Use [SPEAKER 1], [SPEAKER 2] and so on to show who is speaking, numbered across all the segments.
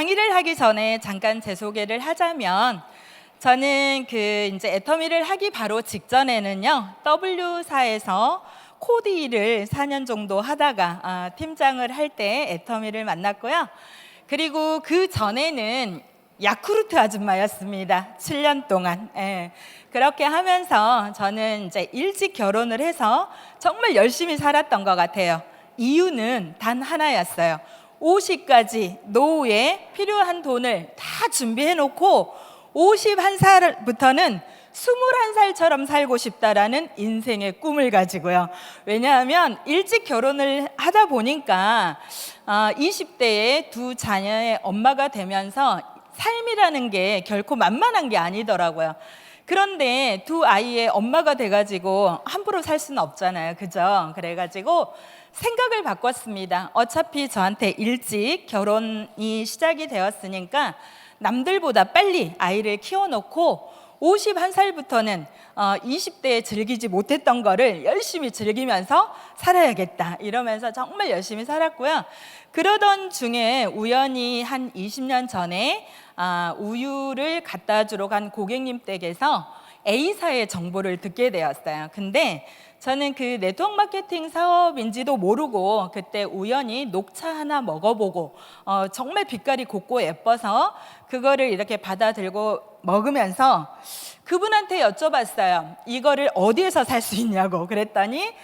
[SPEAKER 1] 강의를 하기 전에 잠깐 제 소개를 하자면, 저는 이제 애터미를 하기 바로 직전에는요, W사에서 코드 일을 4년 정도 하다가 팀장을 할 때 애터미를 만났고요. 그리고 그 전에는 야쿠르트 아줌마였습니다. 7년 동안. 예. 그렇게 하면서 저는 이제 일찍 결혼을 해서 정말 열심히 살았던 것 같아요. 이유는 단 하나였어요. 50까지 노후에 필요한 돈을 다 준비해 놓고 51살부터는 21살처럼 살고 싶다라는 인생의 꿈을 가지고요. 왜냐하면 일찍 결혼을 하다 보니까 20대에 두 자녀의 엄마가 되면서 삶이라는 게 결코 만만한 게 아니더라고요. 그런데 두 아이의 엄마가 돼가지고 함부로 살 수는 없잖아요. 그죠? 그래가지고 생각을 바꿨습니다. 어차피 저한테 일찍 결혼이 시작이 되었으니까 남들보다 빨리 아이를 키워놓고 51살부터는 20대에 즐기지 못했던 거를 열심히 즐기면서 살아야겠다 이러면서 정말 열심히 살았고요. 그러던 중에 우연히 한 20년 전에 우유를 갖다 주러 간 고객님 댁에서 A사의 정보를 듣게 되었어요. 근데 저는 그 네트워크 마케팅 사업인지도 모르고 그때 우연히 녹차 하나 먹어보고 정말 빛깔이 곱고 예뻐서 그거를 이렇게 받아 들고 먹으면서 그분한테 여쭤봤어요. 이거를 어디에서 살 수 있냐고. 그랬더니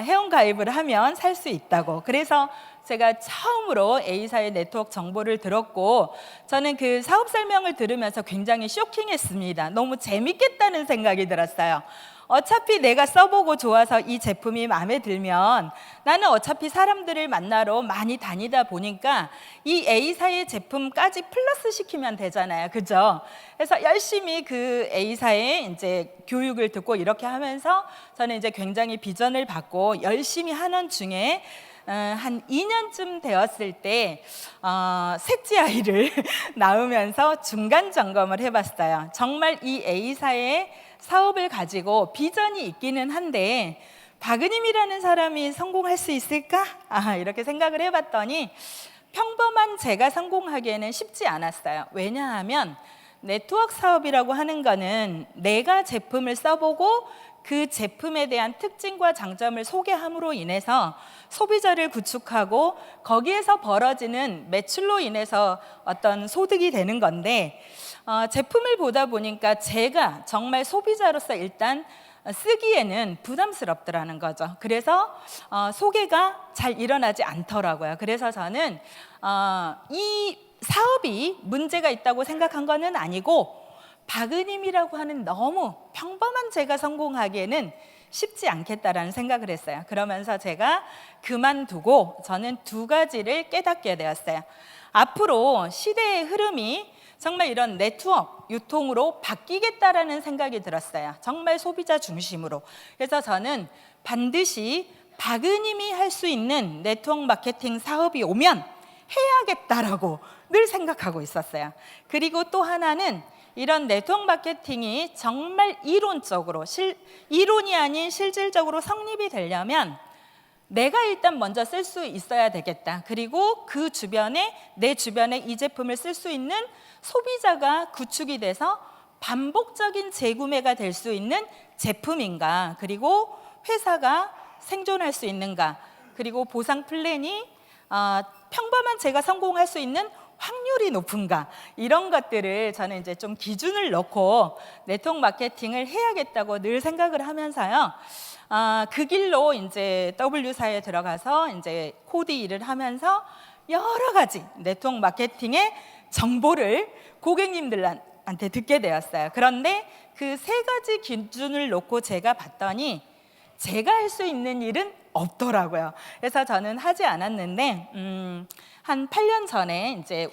[SPEAKER 1] 회원 가입을 하면 살 수 있다고. 그래서 제가 처음으로 A사의 네트워크 정보를 들었고, 저는 그 사업 설명을 들으면서 굉장히 쇼킹했습니다. 너무 재밌겠다는 생각이 들었어요. 어차피 내가 써보고 좋아서 이 제품이 마음에 들면 나는 어차피 사람들을 만나러 많이 다니다 보니까 이 A사의 제품까지 플러스 시키면 되잖아요. 그죠? 그래서 열심히 그 A사의 이제 교육을 듣고 이렇게 하면서 저는 이제 굉장히 비전을 받고 열심히 하는 중에 한 2년쯤 되었을 때 셋째 아이를 낳으면서 중간 점검을 해봤어요. 정말 이 A사의 사업을 가지고 비전이 있기는 한데 박은임이라는 사람이 성공할 수 있을까? 이렇게 생각을 해봤더니 평범한 제가 성공하기에는 쉽지 않았어요. 왜냐하면 네트워크 사업이라고 하는 거는 내가 제품을 써보고 그 제품에 대한 특징과 장점을 소개함으로 인해서 소비자를 구축하고 거기에서 벌어지는 매출로 인해서 어떤 소득이 되는 건데, 제품을 보다 보니까 제가 정말 소비자로서 일단 쓰기에는 부담스럽더라는 거죠. 그래서 소개가 잘 일어나지 않더라고요. 그래서 저는 이 사업이 문제가 있다고 생각한 거는 아니고 박은임이라고 하는 너무 평범한 제가 성공하기에는 쉽지 않겠다라는 생각을 했어요. 그러면서 제가 그만두고 저는 두 가지를 깨닫게 되었어요. 앞으로 시대의 흐름이 정말 이런 네트워크 유통으로 바뀌겠다라는 생각이 들었어요. 정말 소비자 중심으로. 그래서 저는 반드시 박은임이 할 수 있는 네트워크 마케팅 사업이 오면 해야겠다라고 늘 생각하고 있었어요. 그리고 또 하나는 이런 네트워크 마케팅이 정말 이론적으로 이론이 아닌 실질적으로 성립이 되려면 내가 일단 먼저 쓸 수 있어야 되겠다. 그리고 그 주변에 내 주변에 이 제품을 쓸 수 있는 소비자가 구축이 돼서 반복적인 재구매가 될 수 있는 제품인가, 그리고 회사가 생존할 수 있는가, 그리고 보상 플랜이 평범한 제가 성공할 수 있는 확률이 높은가, 이런 것들을 저는 이제 좀 기준을 넣고 네트워크 마케팅을 해야겠다고 늘 생각을 하면서요. 그 길로 이제 W사에 들어가서 이제 코드 일을 하면서 여러 가지 네트워크 마케팅의 정보를 고객님들한테 듣게 되었어요. 그런데 그 세 가지 기준을 놓고 제가 봤더니 제가 할 수 있는 일은 없더라고요. 그래서 저는 하지 않았는데 한 8년 전에 이제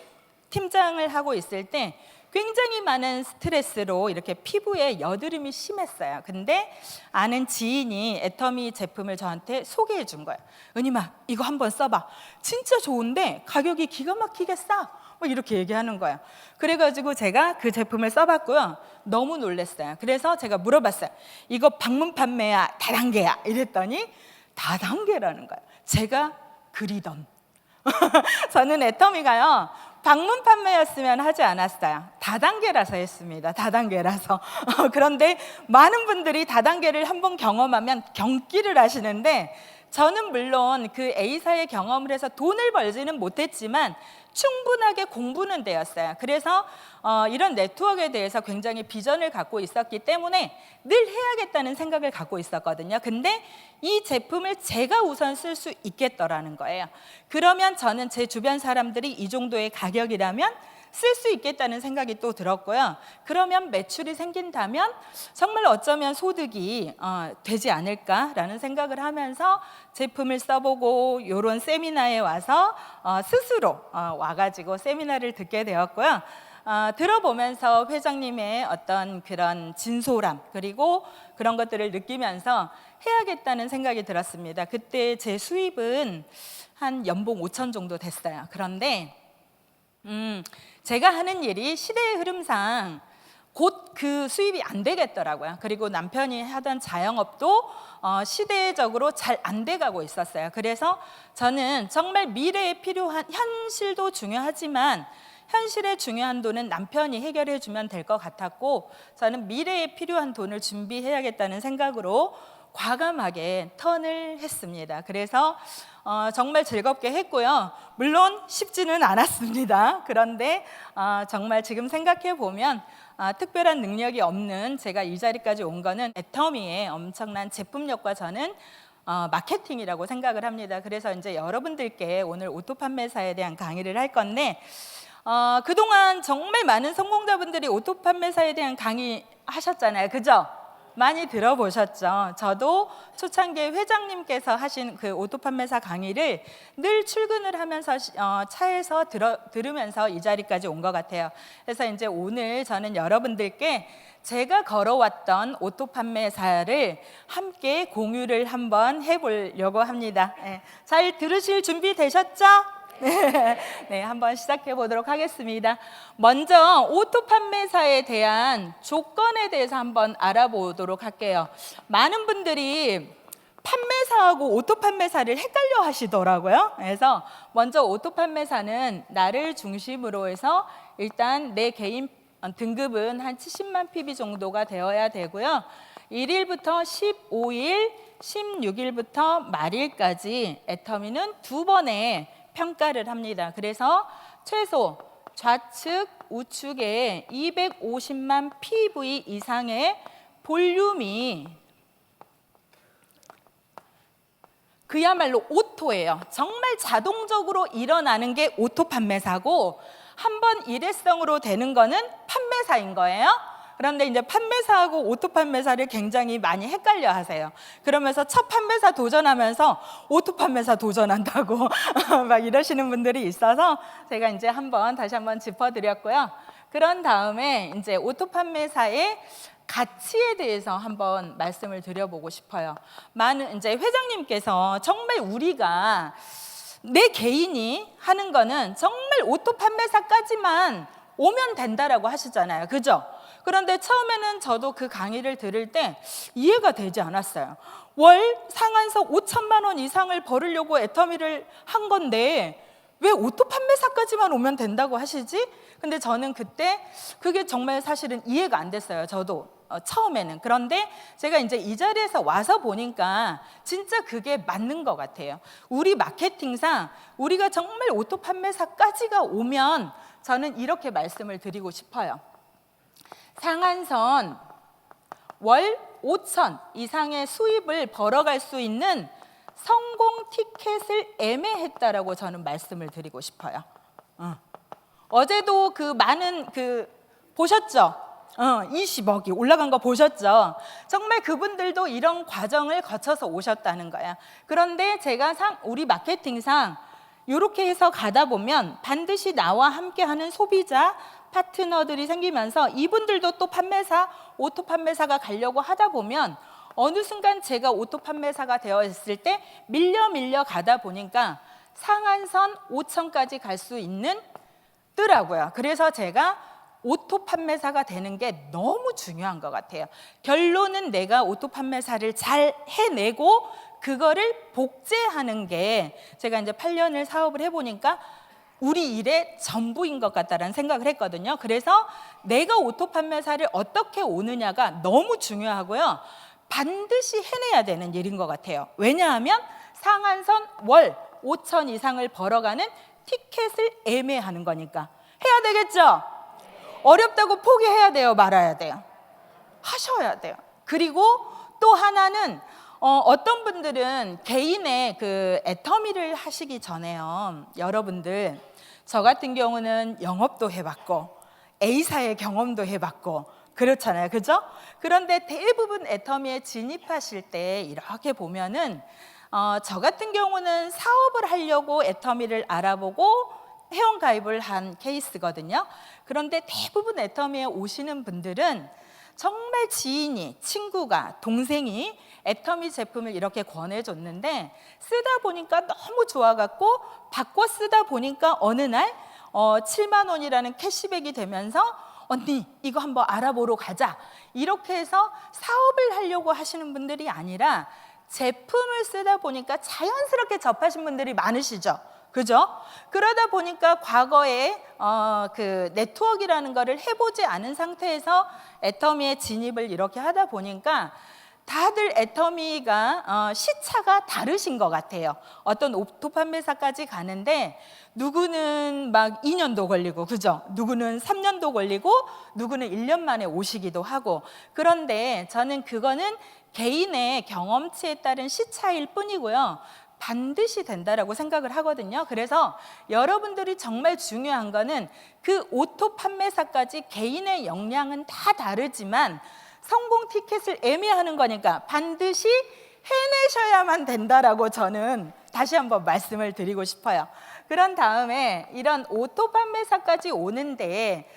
[SPEAKER 1] 팀장을 하고 있을 때 굉장히 많은 스트레스로 이렇게 피부에 여드름이 심했어요. 근데 아는 지인이 애터미 제품을 저한테 소개해 준 거예요. 은임아, 이거 한번 써봐. 진짜 좋은데 가격이 기가 막히게 싸. 뭐 이렇게 얘기하는 거예요. 그래가지고 제가 그 제품을 써봤고요. 너무 놀랐어요. 그래서 제가 물어봤어요. 이거 방문 판매야, 다단계야? 이랬더니 다단계라는 거예요. 제가 그리던 저는 애터미가요, 방문 판매였으면 하지 않았어요. 다단계라서 했습니다. 다단계라서. 그런데 많은 분들이 다단계를 한번 경험하면 경기를 하시는데, 저는 물론 그 A사의 경험을 해서 돈을 벌지는 못했지만 충분하게 공부는 되었어요. 그래서 이런 네트워크에 대해서 굉장히 비전을 갖고 있었기 때문에 늘 해야겠다는 생각을 갖고 있었거든요. 근데 이 제품을 제가 우선 쓸 수 있겠더라는 거예요. 그러면 저는 제 주변 사람들이 이 정도의 가격이라면 쓸 수 있겠다는 생각이 또 들었고요. 그러면 매출이 생긴다면 정말 어쩌면 소득이 되지 않을까라는 생각을 하면서 제품을 써보고 이런 세미나에 와서 스스로 와가지고 세미나를 듣게 되었고요. 들어보면서 회장님의 어떤 그런 진솔함 그리고 그런 것들을 느끼면서 해야겠다는 생각이 들었습니다. 그때 제 수입은 한 연봉 5천 정도 됐어요. 그런데 제가 하는 일이 시대의 흐름상 곧 그 수입이 안 되겠더라고요. 그리고 남편이 하던 자영업도 시대적으로 잘 안 돼가고 있었어요. 그래서 저는 정말 미래에 필요한, 현실도 중요하지만 현실에 중요한 돈은 남편이 해결해 주면 될 것 같았고, 저는 미래에 필요한 돈을 준비해야겠다는 생각으로 과감하게 턴을 했습니다. 그래서 정말 즐겁게 했고요. 물론 쉽지는 않았습니다. 그런데 정말 지금 생각해 보면 특별한 능력이 없는 제가 이 자리까지 온 거는 애터미의 엄청난 제품력과 저는 마케팅이라고 생각을 합니다. 그래서 이제 여러분들께 오늘 오토 판매사에 대한 강의를 할 건데, 그동안 정말 많은 성공자분들이 오토 판매사에 대한 강의 하셨잖아요. 그죠? 많이 들어보셨죠? 저도 초창기에 회장님께서 하신 그 오토 판매사 강의를 늘 출근을 하면서 차에서 들으면서 이 자리까지 온 것 같아요. 그래서 이제 오늘 저는 여러분들께 제가 걸어왔던 오토 판매사를 함께 공유를 한번 해보려고 합니다. 네, 잘 들으실 준비 되셨죠? 네, 한번 시작해 보도록 하겠습니다. 먼저 오토 판매사에 대한 조건에 대해서 한번 알아보도록 할게요. 많은 분들이 판매사하고 오토 판매사를 헷갈려 하시더라고요. 그래서 먼저 오토 판매사는 나를 중심으로 해서 일단 내 개인 등급은 한 70만 PB 정도가 되어야 되고요. 1일부터 15일, 16일부터 말일까지 애터미는 2번의 평가를 합니다. 그래서 최소 좌측, 우측에 250만 PV 이상의 볼륨이 그야말로 오토예요. 정말 자동적으로 일어나는 게 오토 판매사고, 한번 일회성으로 되는 거는 판매사인 거예요. 그런데 이제 판매사하고 오토 판매사를 굉장히 많이 헷갈려 하세요. 그러면서 첫 판매사 도전하면서 오토 판매사 도전한다고 막 이러시는 분들이 있어서 제가 이제 다시 한번 짚어드렸고요. 그런 다음에 이제 오토 판매사의 가치에 대해서 한번 말씀을 드려보고 싶어요. 이제 회장님께서 정말 우리가 내 개인이 하는 거는 정말 오토 판매사까지만 오면 된다라고 하시잖아요. 그죠? 그런데 처음에는 저도 그 강의를 들을 때 이해가 되지 않았어요. 월 상한서 5천만 원 이상을 벌으려고 애터미를 한 건데 왜 오토 판매사까지만 오면 된다고 하시지? 근데 저는 그때 그게 정말 사실은 이해가 안 됐어요. 저도 처음에는. 그런데 제가 이제 이 자리에서 와서 보니까 진짜 그게 맞는 것 같아요. 우리 마케팅상 우리가 정말 오토 판매사까지가 오면 저는 이렇게 말씀을 드리고 싶어요. 상한선 월 5천 이상의 수입을 벌어갈 수 있는 성공 티켓을 애매했다라고 저는 말씀을 드리고 싶어요. 어제도 그 많은 보셨죠? 20억이 올라간 거 보셨죠? 정말 그분들도 이런 과정을 거쳐서 오셨다는 거야. 그런데 제가 우리 마케팅상 이렇게 해서 가다 보면 반드시 나와 함께하는 소비자 파트너들이 생기면서 이분들도 또 오토 판매사가 가려고 하다 보면 어느 순간 제가 오토 판매사가 되어 있을 때 밀려 가다 보니까 상한선 5천까지 갈 수 있는 더라고요. 그래서 제가 오토 판매사가 되는 게 너무 중요한 것 같아요. 결론은 내가 오토 판매사를 잘 해내고 그거를 복제하는 게, 제가 이제 8년을 사업을 해보니까 우리 일의 전부인 것 같다라는 생각을 했거든요. 그래서 내가 오토 판매사를 어떻게 오느냐가 너무 중요하고요. 반드시 해내야 되는 일인 것 같아요. 왜냐하면 상한선 월 5천 이상을 벌어가는 티켓을 애매하는 거니까 해야 되겠죠? 어렵다고 포기해야 돼요, 말아야 돼요? 하셔야 돼요. 그리고 또 하나는 어떤 분들은 개인의 그 애터미를 하시기 전에요, 여러분들, 저 같은 경우는 영업도 해봤고 A사의 경험도 해봤고 그렇잖아요, 그죠? 그런데 대부분 애터미에 진입하실 때 이렇게 보면은 저 같은 경우는 사업을 하려고 애터미를 알아보고 회원가입을 한 케이스거든요. 그런데 대부분 애터미에 오시는 분들은 정말 지인이, 친구가, 동생이 애터미 제품을 이렇게 권해줬는데 쓰다 보니까 너무 좋아갖고 바꿔 쓰다 보니까 어느 날 7만 원이라는 캐시백이 되면서 언니 이거 한번 알아보러 가자, 이렇게 해서 사업을 하려고 하시는 분들이 아니라 제품을 쓰다 보니까 자연스럽게 접하신 분들이 많으시죠, 그죠? 그러다 보니까 과거에 그 네트워크라는 거를 해보지 않은 상태에서 애터미에 진입을 이렇게 하다 보니까 다들 애터미가 시차가 다르신 것 같아요. 어떤 오토 판매사까지 가는데 누구는 막 2년도 걸리고, 그죠? 누구는 3년도 걸리고, 누구는 1년 만에 오시기도 하고. 그런데 저는 그거는 개인의 경험치에 따른 시차일 뿐이고요, 반드시 된다라고 생각을 하거든요. 그래서 여러분들이 정말 중요한 거는 그 오토 판매사까지 개인의 역량은 다 다르지만 성공 티켓을 애매하는 거니까 반드시 해내셔야만 된다라고 저는 다시 한번 말씀을 드리고 싶어요. 그런 다음에 이런 오토 판매사까지 오는데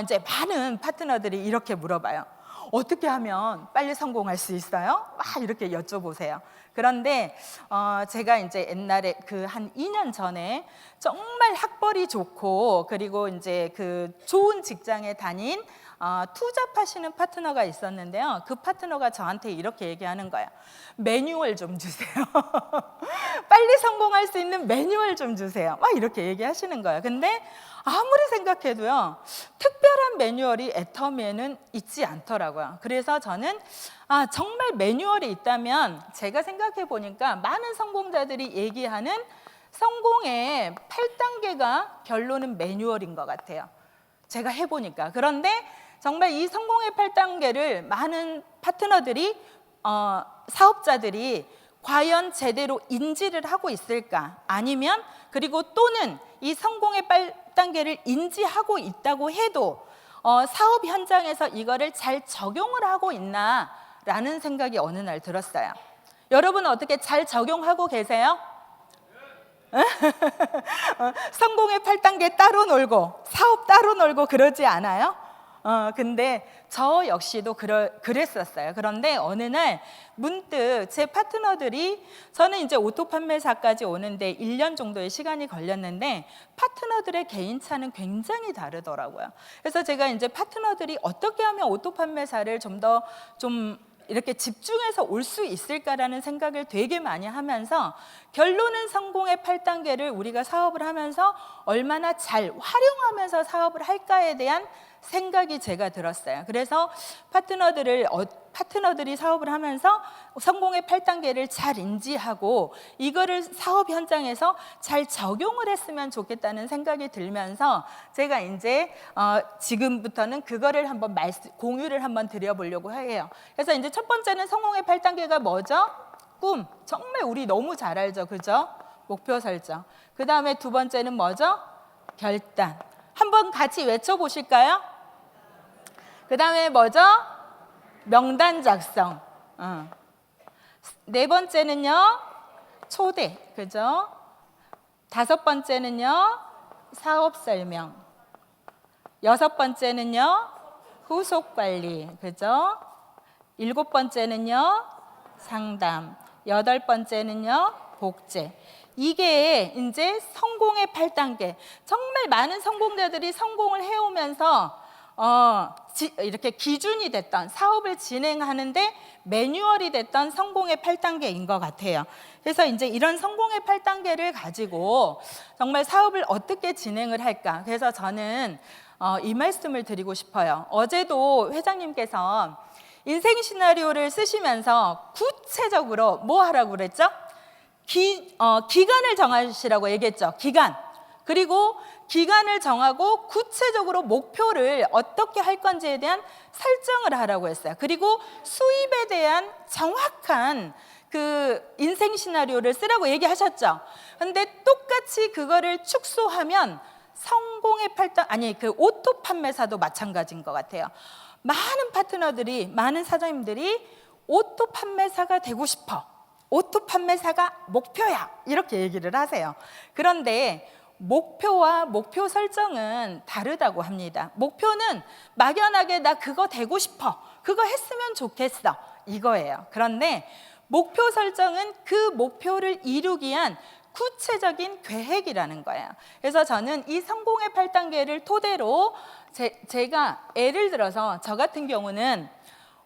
[SPEAKER 1] 이제 많은 파트너들이 이렇게 물어봐요. 어떻게 하면 빨리 성공할 수 있어요? 막 이렇게 여쭤보세요. 그런데 제가 이제 옛날에 그 한 2년 전에 정말 학벌이 좋고 그리고 이제 그 좋은 직장에 다닌 투잡하시는 파트너가 있었는데요. 그 파트너가 저한테 이렇게 얘기하는 거예요. 매뉴얼 좀 주세요. 빨리 성공할 수 있는 매뉴얼 좀 주세요. 막 이렇게 얘기하시는 거예요. 근데 아무리 생각해도요, 특별한 매뉴얼이 애터미에는 있지 않더라고요. 그래서 저는 정말 매뉴얼이 있다면, 제가 생각해 보니까 많은 성공자들이 얘기하는 성공의 8단계가 결론은 매뉴얼인 것 같아요, 제가 해보니까. 그런데 정말 이 성공의 8단계를 많은 파트너들이, 사업자들이 과연 제대로 인지를 하고 있을까? 아니면 그리고 또는 이 성공의 8단계를 인지하고 있다고 해도 사업 현장에서 이거를 잘 적용을 하고 있나라는 생각이 어느 날 들었어요. 여러분은 어떻게 잘 적용하고 계세요? 성공의 8단계 따로 놀고 사업 따로 놀고 그러지 않아요? 근데 저 역시도 그랬었어요. 그런데 어느 날 문득 제 파트너들이, 저는 이제 오토 판매사까지 오는데 1년 정도의 시간이 걸렸는데 파트너들의 개인차는 굉장히 다르더라고요. 그래서 제가 이제 파트너들이 어떻게 하면 오토 판매사를 좀 더 이렇게 집중해서 올 수 있을까라는 생각을 되게 많이 하면서, 결론은 성공의 8단계를 우리가 사업을 하면서 얼마나 잘 활용하면서 사업을 할까에 대한 생각이 제가 들었어요. 그래서 파트너들이 사업을 하면서 성공의 8단계를 잘 인지하고 이거를 사업 현장에서 잘 적용을 했으면 좋겠다는 생각이 들면서 제가 이제 지금부터는 그거를 한번 공유를 한번 드려보려고 해요. 그래서 이제 첫 번째는 성공의 8단계가 뭐죠? 꿈. 정말 우리 너무 잘 알죠, 그죠? 목표 설정. 그 다음에 두 번째는 뭐죠? 결단. 한번 같이 외쳐보실까요? 그 다음에 뭐죠? 명단 작성. 네 번째는요, 초대, 그죠? 다섯 번째는요, 사업 설명. 여섯 번째는요, 후속 관리, 그죠? 일곱 번째는요, 상담. 여덟 번째는요, 복제. 이게 이제 성공의 8단계. 정말 많은 성공자들이 성공을 해오면서 이렇게 기준이 됐던, 사업을 진행하는데 매뉴얼이 됐던 성공의 8단계인 것 같아요. 그래서 이제 이런 성공의 8단계를 가지고 정말 사업을 어떻게 진행을 할까? 그래서 저는 이 말씀을 드리고 싶어요. 어제도 회장님께서 인생 시나리오를 쓰시면서 구체적으로 뭐 하라고 그랬죠? 기간을 정하시라고 얘기했죠. 기간. 그리고 기간을 정하고 구체적으로 목표를 어떻게 할 건지에 대한 설정을 하라고 했어요. 그리고 수입에 대한 정확한 그 인생 시나리오를 쓰라고 얘기하셨죠. 근데 똑같이 그거를 축소하면 성공의 그 오토 판매사도 마찬가지인 것 같아요. 많은 파트너들이, 많은 사장님들이 오토 판매사가 되고 싶어, 오토 판매사가 목표야, 이렇게 얘기를 하세요. 그런데 목표와 목표 설정은 다르다고 합니다. 목표는 막연하게 나 그거 되고 싶어, 그거 했으면 좋겠어, 이거예요. 그런데 목표 설정은 그 목표를 이루기 위한 구체적인 계획이라는 거예요. 그래서 저는 이 성공의 8단계를 토대로 제가 예를 들어서 저 같은 경우는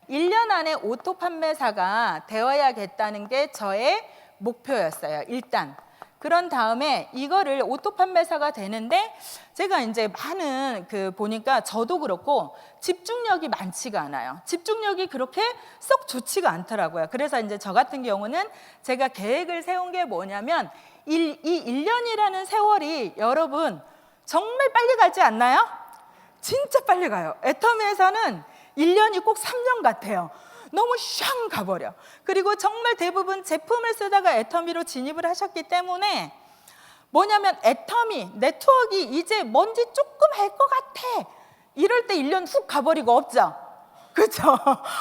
[SPEAKER 1] 1년 안에 오토 판매사가 되어야겠다는 게 저의 목표였어요. 일단 그런 다음에 이거를 오토 판매사가 되는데 제가 이제 많은 보니까 저도 그렇고 집중력이 많지가 않아요. 집중력이 그렇게 썩 좋지가 않더라고요. 그래서 이제 저 같은 경우는 제가 계획을 세운 게 뭐냐면 이 1년이라는 세월이 여러분 정말 빨리 가지 않나요? 진짜 빨리 가요. 애터미에서는 1년이 꼭 3년 같아요. 너무 샹 가버려. 그리고 정말 대부분 제품을 쓰다가 애터미로 진입을 하셨기 때문에 뭐냐면 애터미 네트워크 이제 뭔지 조금 할 것 같아, 이럴 때 1년 훅 가버리고 없죠? 그죠?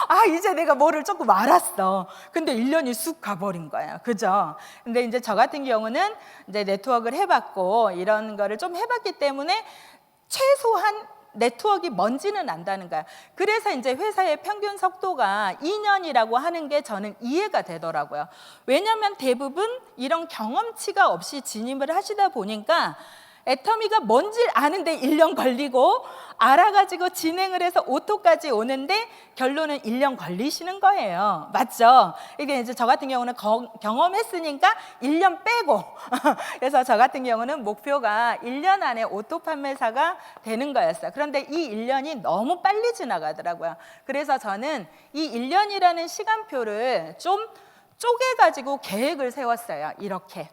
[SPEAKER 1] 아, 이제 내가 뭐를 조금 알았어. 근데 1년이 쑥 가버린 거예요. 그죠? 근데 이제 저 같은 경우는 이제 네트워크를 해봤고 이런 거를 좀 해봤기 때문에 최소한 네트워크가 뭔지는 안다는 거야. 그래서 이제 회사의 평균 속도가 2년이라고 하는 게 저는 이해가 되더라고요. 왜냐하면 대부분 이런 경험치가 없이 진입을 하시다 보니까 애터미가 뭔지 아는데 1년 걸리고 알아가지고 진행을 해서 오토까지 오는데 결론은 1년 걸리시는 거예요. 맞죠? 이게 이제 저 같은 경우는 경험했으니까 1년 빼고 그래서 저 같은 경우는 목표가 1년 안에 오토 판매사가 되는 거였어요. 그런데 이 1년이 너무 빨리 지나가더라고요. 그래서 저는 이 1년이라는 시간표를 좀 쪼개가지고 계획을 세웠어요. 이렇게.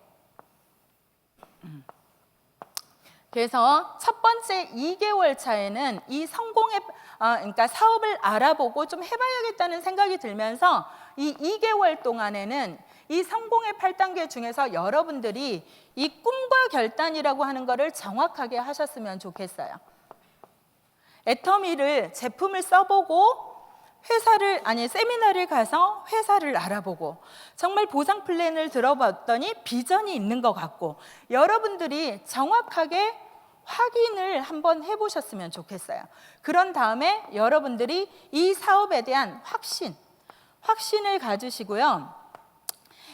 [SPEAKER 1] 그래서 첫 번째 2개월 차에는 이 성공의 그러니까 사업을 알아보고 좀 해봐야겠다는 생각이 들면서 이 2개월 동안에는 이 성공의 8단계 중에서 여러분들이 이 꿈과 결단이라고 하는 거를 정확하게 하셨으면 좋겠어요. 애터미를 제품을 써보고 세미나를 가서 회사를 알아보고 정말 보상 플랜을 들어봤더니 비전이 있는 것 같고 여러분들이 정확하게 확인을 한번 해보셨으면 좋겠어요. 그런 다음에 여러분들이 이 사업에 대한 확신을 가지시고요.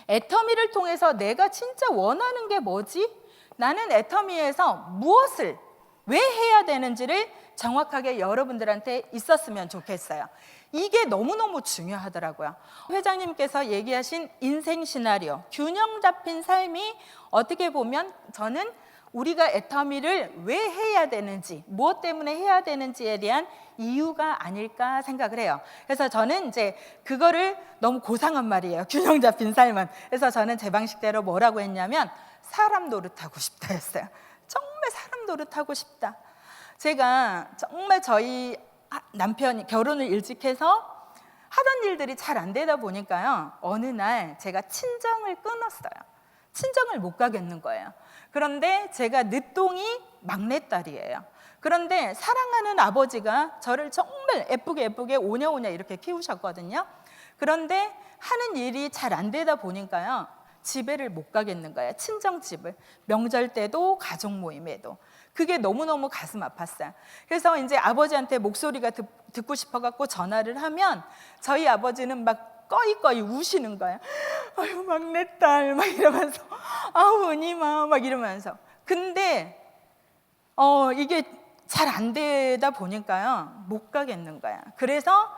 [SPEAKER 1] 애터미를 통해서 내가 진짜 원하는 게 뭐지? 나는 애터미에서 무엇을 왜 해야 되는지를 정확하게 여러분들한테 있었으면 좋겠어요. 이게 너무너무 중요하더라고요. 회장님께서 얘기하신 인생 시나리오, 균형 잡힌 삶이 어떻게 보면 저는 우리가 애터미를 왜 해야 되는지, 무엇 때문에 해야 되는지에 대한 이유가 아닐까 생각을 해요. 그래서 저는 이제 그거를 너무 고상한 말이에요. 균형 잡힌 삶은. 그래서 저는 제 방식대로 뭐라고 했냐면 사람 노릇하고 싶다 했어요. 정말 사람 노릇하고 싶다. 제가 정말 저희 남편이 결혼을 일찍 해서 하던 일들이 잘 안 되다 보니까요. 어느 날 제가 친정을 끊었어요. 친정을 못 가겠는 거예요. 그런데 제가 늦둥이 막내딸이에요. 그런데 사랑하는 아버지가 저를 정말 예쁘게 오냐오냐 이렇게 키우셨거든요. 그런데 하는 일이 잘 안 되다 보니까요. 집에를 못 가겠는 거예요. 친정집을. 명절 때도 가족 모임에도. 그게 너무너무 가슴 아팠어요. 그래서 이제 아버지한테 목소리가 듣고 싶어갖고 전화를 하면 저희 아버지는 막 꺼이꺼이 우시는 거예요. 아유, 막내딸 막 이러면서 아우 은희마 막 이러면서. 근데 이게 잘 안 되다 보니까요, 못 가겠는 거야. 그래서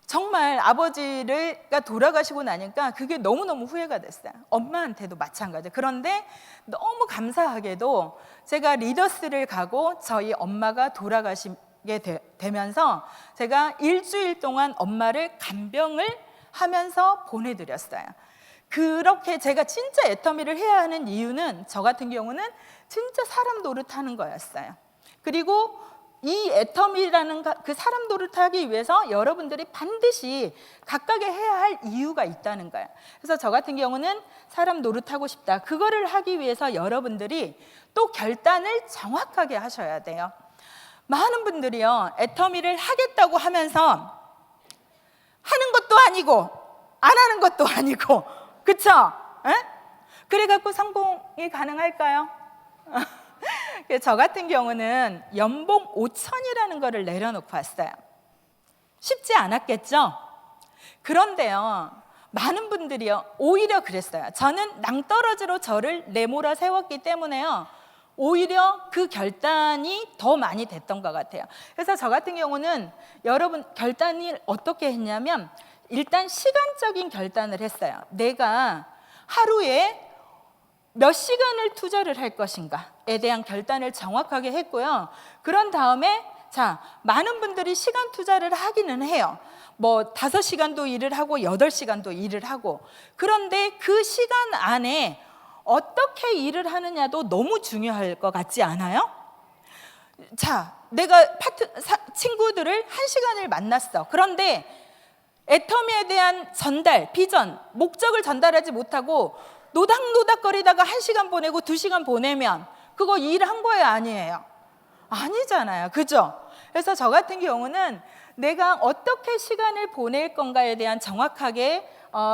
[SPEAKER 1] 정말 아버지가 돌아가시고 나니까 그게 너무너무 후회가 됐어요. 엄마한테도 마찬가지. 그런데 너무 감사하게도 제가 리더스를 가고 저희 엄마가 돌아가시게 되면서 제가 일주일 동안 엄마를 간병을 하면서 보내드렸어요. 그렇게 제가 진짜 애터미를 해야 하는 이유는 저 같은 경우는 진짜 사람 노릇하는 거였어요. 그리고 이 애터미라는 그 사람 노릇하기 위해서 여러분들이 반드시 각각의 해야 할 이유가 있다는 거예요. 그래서 저 같은 경우는 사람 노릇하고 싶다. 그거를 하기 위해서 여러분들이 또 결단을 정확하게 하셔야 돼요. 많은 분들이요, 애터미를 하겠다고 하면서 하는 것도 아니고 안 하는 것도 아니고, 그쵸? 그래갖고 성공이 가능할까요? 저 같은 경우는 연봉 5천이라는 거를 내려놓고 왔어요. 쉽지 않았겠죠? 그런데요, 많은 분들이요, 오히려 그랬어요. 저는 낭떠러지로 저를 내몰아 세웠기 때문에요, 오히려 그 결단이 더 많이 됐던 것 같아요. 그래서 저 같은 경우는 여러분 결단을 어떻게 했냐면, 일단 시간적인 결단을 했어요. 내가 하루에 몇 시간을 투자를 할 것인가에 대한 결단을 정확하게 했고요. 그런 다음에 많은 분들이 시간 투자를 하기는 해요. 뭐 5시간도 일을 하고 8시간도 일을 하고, 그런데 그 시간 안에 어떻게 일을 하느냐도 너무 중요할 것 같지 않아요? 내가 친구들을 1시간을 만났어. 그런데 애터미에 대한 전달, 비전, 목적을 전달하지 못하고 노닥노닥거리다가 1시간 보내고 2시간 보내면 그거 일한 거예요, 아니에요? 아니잖아요, 그죠? 그래서 저 같은 경우는 내가 어떻게 시간을 보낼 건가에 대한 정확하게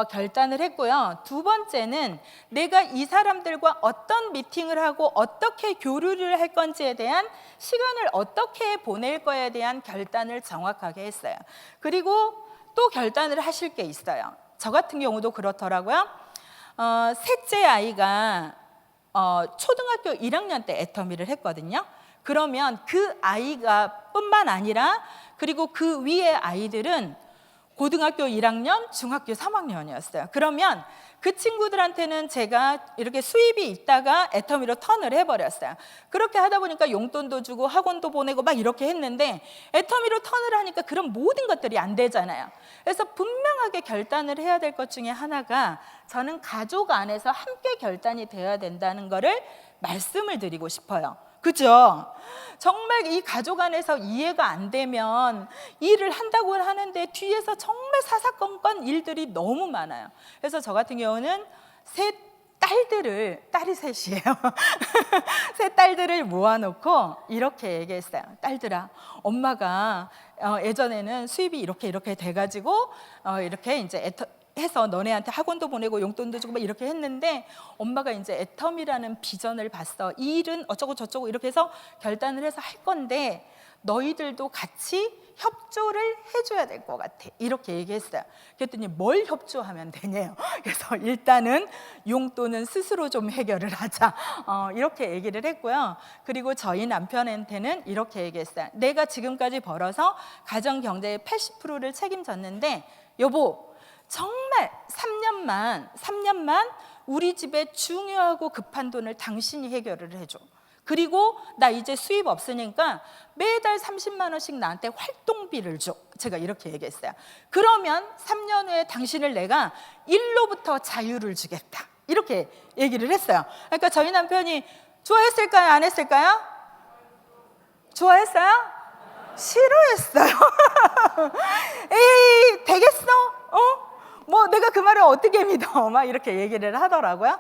[SPEAKER 1] 결단을 했고요. 두 번째는 내가 이 사람들과 어떤 미팅을 하고 어떻게 교류를 할 건지에 대한 시간을 어떻게 보낼 거에 대한 결단을 정확하게 했어요. 그리고 또 결단을 하실 게 있어요. 저 같은 경우도 그렇더라고요. 셋째 아이가 초등학교 1학년 때 애터미를 했거든요. 그러면 그 아이가 뿐만 아니라 그리고 그 위의 아이들은 고등학교 1학년, 중학교 3학년이었어요. 그러면 그 친구들한테는 제가 이렇게 수입이 있다가 애터미로 턴을 해버렸어요. 그렇게 하다 보니까 용돈도 주고 학원도 보내고 막 이렇게 했는데, 애터미로 턴을 하니까 그런 모든 것들이 안 되잖아요. 그래서 분명하게 결단을 해야 될 것 중에 하나가, 저는 가족 안에서 함께 결단이 되어야 된다는 거를 말씀을 드리고 싶어요. 그죠? 정말 이 가족 안에서 이해가 안 되면 일을 한다고 하는데 뒤에서 정말 사사건건 일들이 너무 많아요. 그래서 저 같은 경우는 딸이 셋이에요. 세 딸들을 모아놓고 이렇게 얘기했어요. 딸들아, 엄마가 예전에는 수입이 이렇게 돼가지고 이렇게 이제 해서 너네한테 학원도 보내고 용돈도 주고 막 이렇게 했는데, 엄마가 이제 애터미라는 비전을 봤어. 이 일은 어쩌고 저쩌고 이렇게 해서 결단을 해서 할 건데 너희들도 같이 협조를 해줘야 될 것 같아. 이렇게 얘기했어요. 그랬더니 뭘 협조하면 되냐요. 그래서 일단은 용돈은 스스로 좀 해결을 하자. 이렇게 얘기를 했고요. 그리고 저희 남편한테는 이렇게 얘기했어요. 내가 지금까지 벌어서 가정 경제의 80%를 책임졌는데, 여보, 정말 3년만 우리 집에 중요하고 급한 돈을 당신이 해결을 해줘. 그리고 나 이제 수입 없으니까 매달 30만 원씩 나한테 활동비를 줘. 제가 이렇게 얘기했어요. 그러면 3년 후에 당신을 내가 일로부터 자유를 주겠다. 이렇게 얘기를 했어요. 그러니까 저희 남편이 좋아했을까요? 안 했을까요? 좋아했어요? 싫어했어요. 에이, 되겠어? 뭐 내가 그 말을 어떻게 믿어? 막 이렇게 얘기를 하더라고요.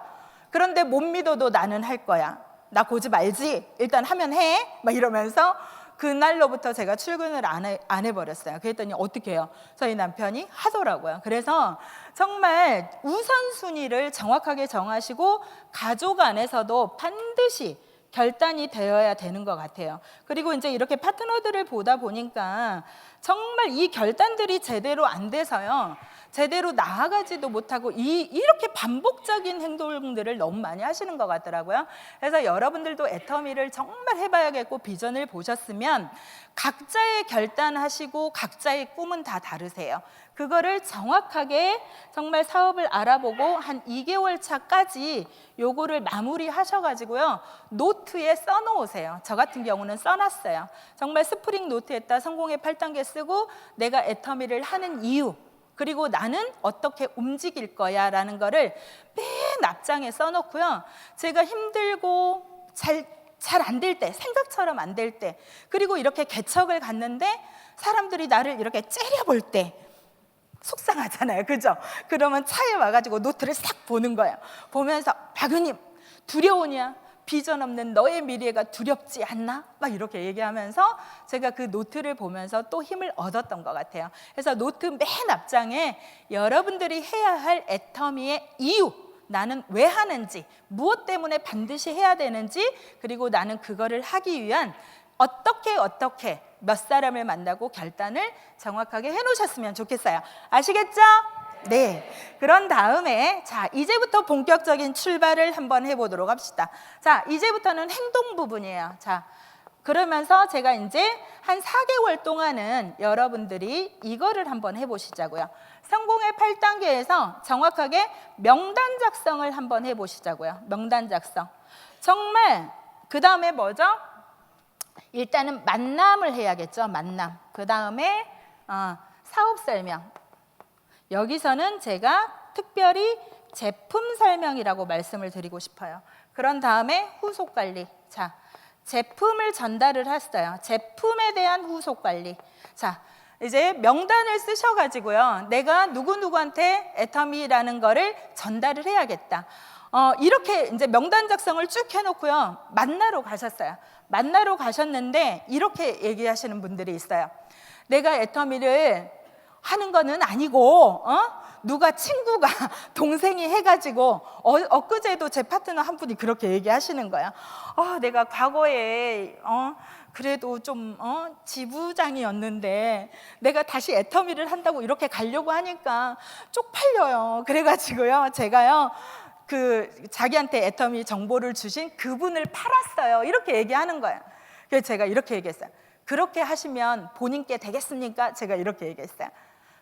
[SPEAKER 1] 그런데 못 믿어도 나는 할 거야. 나 고집 알지? 일단 하면 해. 막 이러면서 그날로부터 제가 출근을 안 해버렸어요. 그랬더니 어떻게 해요? 저희 남편이 하더라고요. 그래서 정말 우선순위를 정확하게 정하시고 가족 안에서도 반드시 결단이 되어야 되는 것 같아요. 그리고 이제 이렇게 파트너들을 보다 보니까 정말 이 결단들이 제대로 안 돼서요, 제대로 나아가지도 못하고 이렇게 반복적인 행동들을 너무 많이 하시는 것 같더라고요. 그래서 여러분들도 애터미를 정말 해봐야겠고, 비전을 보셨으면 각자의 결단하시고 각자의 꿈은 다 다르세요. 그거를 정확하게 정말 사업을 알아보고 한 2개월 차까지 요거를 마무리 하셔가지고요, 노트에 써놓으세요. 저 같은 경우는 써놨어요. 정말 스프링 노트에다 성공의 8단계 쓰고, 내가 애터미를 하는 이유, 그리고 나는 어떻게 움직일 거야 라는 거를 맨 앞장에 써놓고요, 제가 힘들고 잘 안 될 때, 생각처럼 안 될 때, 그리고 이렇게 개척을 갔는데 사람들이 나를 이렇게 째려볼 때 속상하잖아요, 그죠? 그러면 차에 와가지고 노트를 싹 보는 거예요. 보면서 박유님, 두려우냐? 비전 없는 너의 미래가 두렵지 않나? 막 이렇게 얘기하면서 제가 그 노트를 보면서 또 힘을 얻었던 것 같아요. 그래서 노트 맨 앞장에 여러분들이 해야 할 애터미의 이유, 나는 왜 하는지, 무엇 때문에 반드시 해야 되는지, 그리고 나는 그거를 하기 위한 어떻게 몇 사람을 만나고 결단을 정확하게 해놓으셨으면 좋겠어요. 아시겠죠? 네. 그런 다음에 자, 이제부터 본격적인 출발을 한번 해보도록 합시다. 자, 이제부터는 행동 부분이에요. 자, 그러면서 제가 이제 한 4개월 동안은 여러분들이 이거를 한번 해보시자고요. 성공의 8단계에서 정확하게 명단 작성을 한번 해보시자고요. 명단 작성. 정말 그 다음에 뭐죠? 일단은 만남을 해야겠죠. 만남. 그 다음에 사업 설명. 여기서는 제가 특별히 제품 설명이라고 말씀을 드리고 싶어요. 그런 다음에 후속 관리. 자, 제품을 전달을 했어요. 제품에 대한 후속 관리. 자, 이제 명단을 쓰셔가지고요, 내가 누구누구한테 애터미라는 거를 전달을 해야겠다. 이렇게 이제 명단 작성을 쭉 해놓고요, 만나러 가셨어요. 만나러 가셨는데 이렇게 얘기하시는 분들이 있어요. 내가 애터미를 하는 거는 아니고, 누가 친구가 동생이 해가지고 엊그제도 제 파트너 한 분이 그렇게 얘기하시는 거예요. 내가 과거에 그래도 좀 지부장이었는데 내가 다시 애터미를 한다고 이렇게 가려고 하니까 쪽팔려요. 그래가지고요, 제가요 그 자기한테 애터미 정보를 주신 그분을 팔았어요. 이렇게 얘기하는 거예요. 그래서 제가 이렇게 얘기했어요. 그렇게 하시면 본인께 되겠습니까? 제가 이렇게 얘기했어요.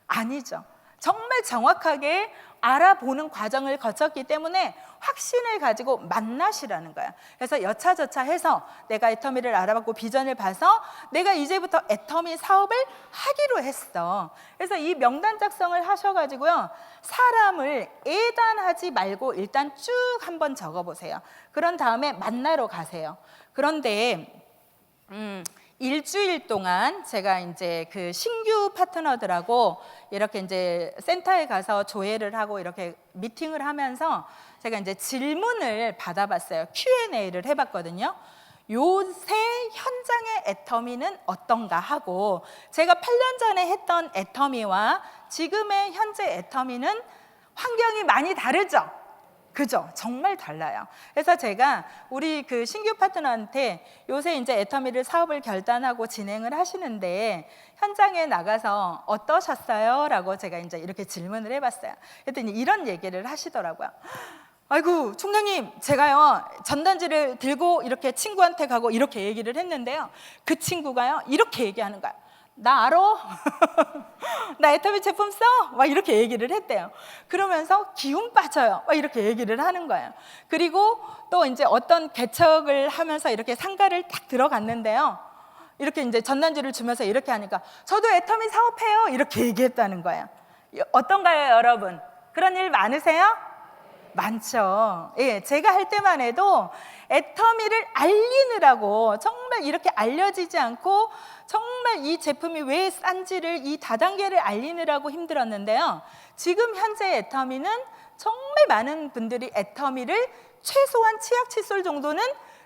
[SPEAKER 1] 아니죠. 정말 정확하게 알아보는 과정을 거쳤기 때문에 확신을 가지고 만나시라는 거야. 그래서 여차저차 해서 내가 애터미를 알아봤고 비전을 봐서 내가 이제부터 애터미 사업을 하기로 했어. 그래서 이 명단 작성을 하셔가지고요, 사람을 예단하지 말고 일단 쭉 한번 적어보세요. 그런 다음에 만나러 가세요. 그런데 일주일 동안 제가 이제 그 신규 파트너들하고 이렇게 이제 센터에 가서 조회를 하고 이렇게 미팅을 하면서 제가 이제 질문을 받아봤어요. Q&A를 해봤거든요. 요새 현장의 애터미는 어떤가 하고, 제가 8년 전에 했던 애터미와 지금의 현재 애터미는 환경이 많이 다르죠? 그죠? 정말 달라요. 그래서 제가 우리 그 신규 파트너한테 요새 이제 애터미를 사업을 결단하고 진행을 하시는데 현장에 나가서 어떠셨어요? 라고 제가 이제 이렇게 질문을 해봤어요. 그랬더니 이런 얘기를 하시더라고요. 아이고, 총장님, 제가요 전단지를 들고 이렇게 친구한테 가고 이렇게 얘기를 했는데요, 그 친구가요 이렇게 얘기하는 거야. 나 알아? 나 애터미 제품 써? 막 이렇게 얘기를 했대요. 그러면서 기운 빠져요. 막 이렇게 얘기를 하는 거예요. 그리고 또 이제 어떤 개척을 하면서 이렇게 상가를 딱 들어갔는데요, 이렇게 이제 전단지를 주면서 이렇게 하니까 저도 애터미 사업해요. 이렇게 얘기했다는 거예요. 어떤가요, 여러분? 그런 일 많으세요? 많죠. 예, 제가 할 때만 해도 애터미를 알리느라고 정말 이렇게 알려지지 않고 정말 이 제품이 왜 싼지를, 이 다단계를 알리느라고 힘들었는데요, 지금 현재 애터미는 정말 많은 분들이 애터미를 최소한 치약 칫솔 정도는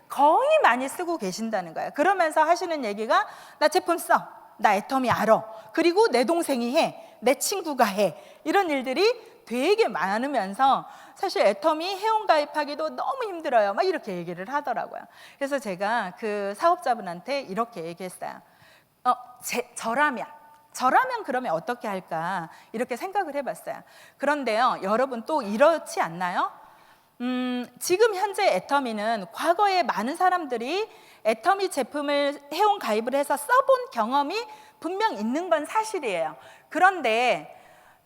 [SPEAKER 1] 거의 많이 쓰고 계신다는 거예요. 그러면서 하시는 얘기가 나 제품 써, 나 애터미 알아, 그리고 내 동생이 해, 내 친구가 해, 이런 일들이 되게 많으면서 사실 애터미 회원가입하기도 너무 힘들어요. 막 이렇게 얘기를 하더라고요. 그래서 제가 그 사업자분한테 이렇게 얘기했어요. 저라면 저라면 그러면 어떻게 할까 이렇게 생각을 해봤어요. 그런데요, 여러분 또 이렇지 않나요? 지금 현재 애터미는 과거에 많은 사람들이 애터미 제품을 회원 가입을 해서 써본 경험이 분명 있는 건 사실이에요. 그런데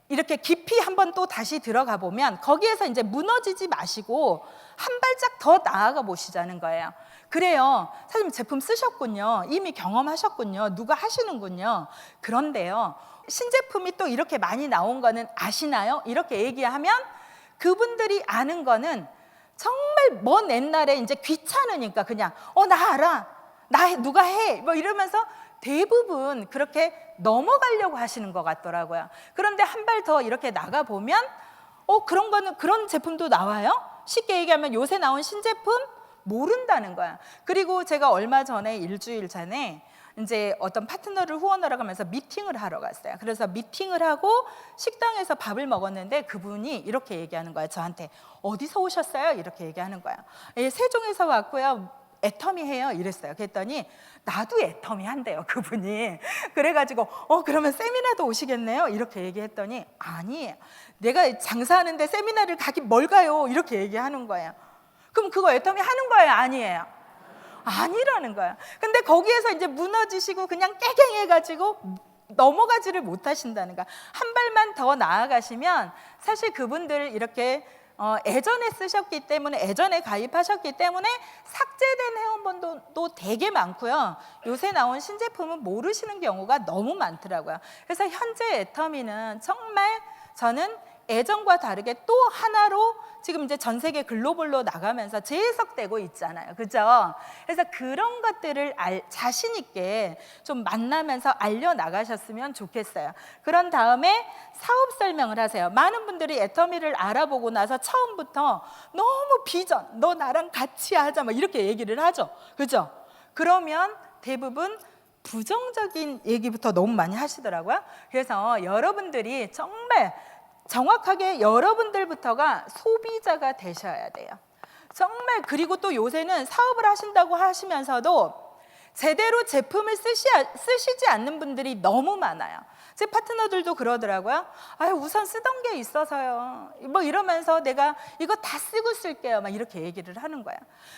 [SPEAKER 1] 이렇게 깊이 한번 또 다시 들어가 보면 거기에서 이제 무너지지 마시고 한 발짝 더 나아가 보시자는 거예요. 그래요, 사장님 제품 쓰셨군요, 이미 경험하셨군요, 누가 하시는군요. 그런데요, 신제품이 또 이렇게 많이 나온 거는 아시나요? 이렇게 얘기하면 그분들이 아는 거는 정말 먼 옛날에 이제 귀찮으니까 그냥 나 알아, 나 누가 해 뭐 이러면서 대부분 그렇게 넘어가려고 하시는 것 같더라고요. 그런데 한 발 더 이렇게 나가 보면 그런 거는, 그런 제품도 나와요? 쉽게 얘기하면 요새 나온 신제품 모른다는 거야. 그리고 제가 얼마 전에, 일주일 전에 이제 어떤 파트너를 후원하러 가면서 미팅을 하러 갔어요. 그래서 미팅을 하고 식당에서 밥을 먹었는데 그분이 이렇게 얘기하는 거예요. 저한테 어디서 오셨어요? 이렇게 얘기하는 거예요. 세종에서 왔고요, 애터미 해요 이랬어요. 그랬더니 나도 애터미 한대요, 그분이. 그래가지고 그러면 세미나도 오시겠네요 이렇게 얘기했더니 아니, 내가 장사하는데 세미나를 가긴 뭘 가요 이렇게 얘기하는 거예요. 그럼 그거 애터미 하는 거예요, 아니에요? 아니라는 거야. 근데 거기에서 이제 무너지시고 그냥 깨갱해가지고 넘어가지를 못하신다는 거야. 한 발만 더 나아가시면 사실 그분들 이렇게 예전에 쓰셨기 때문에, 예전에 가입하셨기 때문에 삭제된 회원분도 되게 많고요. 요새 나온 신제품은 모르시는 경우가 너무 많더라고요. 그래서 현재 애터미는 정말 저는 예전과 다르게 또 하나로 지금 이제 전 세계 글로벌로 나가면서 재해석되고 있잖아요, 그죠? 그래서 그런 것들을 자신 있게 좀 만나면서 알려나가셨으면 좋겠어요. 그런 다음에 사업 설명을 하세요. 많은 분들이 애터미를 알아보고 나서 처음부터 너무 비전, 너 나랑 같이 하자 막 이렇게 얘기를 하죠, 그죠? 그러면 대부분 부정적인 얘기부터 너무 많이 하시더라고요. 그래서 여러분들이 정말 정확하게 여러분들부터가 소비자가 되셔야 돼요, 정말. 그리고 또 요새는 사업을 하신다고 하시면서도 제대로 제품을 쓰시지 않는 분들이 너무 많아요. 제 파트너들도 그러더라고요. 우선 쓰던 게 있어서요 뭐 이러면서 내가 이거 다 쓰고 쓸게요 막 이렇게 얘기를 하는 거야.